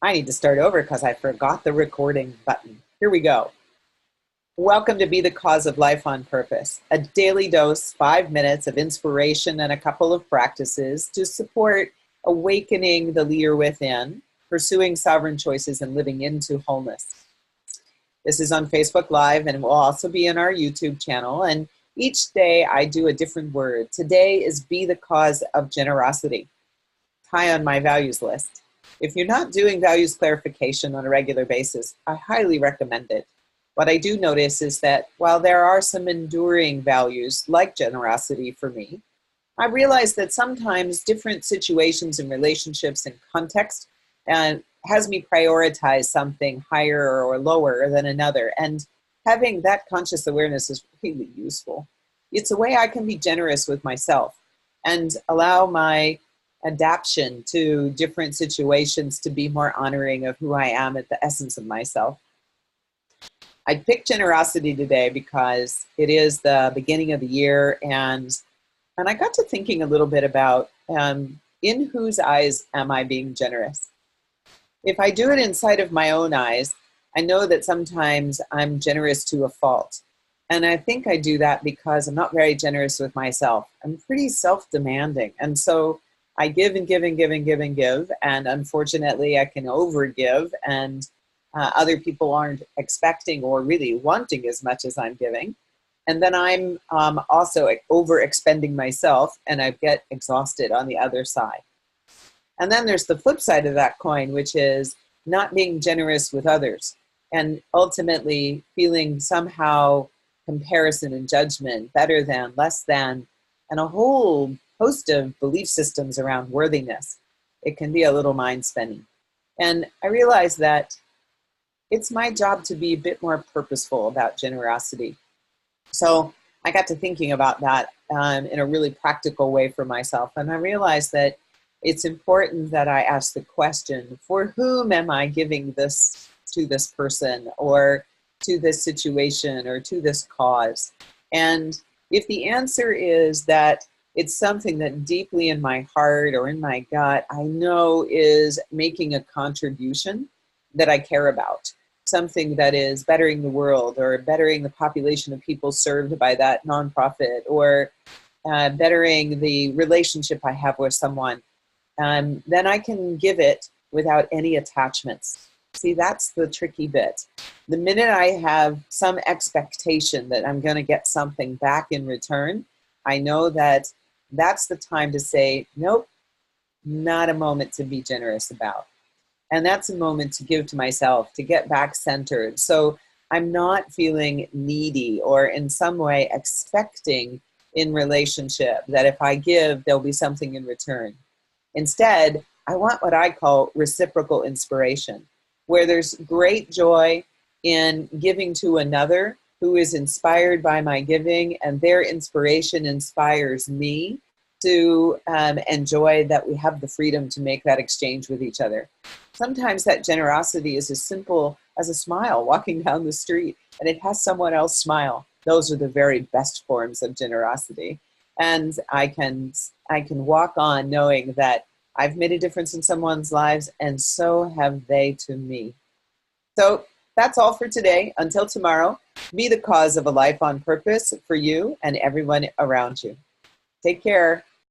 I need to start over because I forgot the recording button. Here we go. Welcome to Be the Cause of Life on Purpose, a daily dose, 5 minutes of inspiration and a couple of practices to support awakening the leader within, pursuing sovereign choices, and living into wholeness. This is on Facebook Live and will also be in our YouTube channel. And each day I do a different word. Today is Be the Cause of Generosity. High on my values list. If you're not doing values clarification on a regular basis, I highly recommend it. What I do notice is that while there are some enduring values like generosity for me, I realize that sometimes different situations and relationships and context has me prioritize something higher or lower than another. And having that conscious awareness is really useful. It's a way I can be generous with myself and allow my adaptation to different situations to be more honoring of who I am at the essence of myself. I picked generosity today because it is the beginning of the year, and I got to thinking a little bit about in whose eyes am I being generous? If I do it inside of my own eyes, I know that sometimes I'm generous to a fault. And I think I do that because I'm not very generous with myself. I'm pretty self-demanding. And so I give and give and give and give and give. And unfortunately, I can overgive. And other people aren't expecting or really wanting as much as I'm giving. And then I'm also overexpending myself. And I get exhausted on the other side. And then there's the flip side of that coin, which is not being generous with others. And ultimately feeling somehow comparison and judgment, better than, less than, and a whole host of belief systems around worthiness. It can be a little mind-spinning. And I realized that it's my job to be a bit more purposeful about generosity. So I got to thinking about that in a really practical way for myself. And I realized that it's important that I ask the question, for whom am I giving this to this person or to this situation or to this cause? And if the answer is that it's something that deeply in my heart or in my gut, I know is making a contribution that I care about, something that is bettering the world or bettering the population of people served by that nonprofit or bettering the relationship I have with someone, then I can give it without any attachments. See, that's the tricky bit. The minute I have some expectation that I'm going to get something back in return, I know that that's the time to say, nope, not a moment to be generous about. And that's a moment to give to myself, to get back centered. So I'm not feeling needy or in some way expecting in relationship that if I give, there'll be something in return. Instead, I want what I call reciprocal inspiration, where there's great joy in giving to another who is inspired by my giving, and their inspiration inspires me to enjoy that we have the freedom to make that exchange with each other. Sometimes that generosity is as simple as a smile walking down the street, and it has someone else smile. Those are the very best forms of generosity. And I can walk on knowing that I've made a difference in someone's lives, and so have they to me. So that's all for today. Until tomorrow, be the cause of a life on purpose for you and everyone around you. Take care.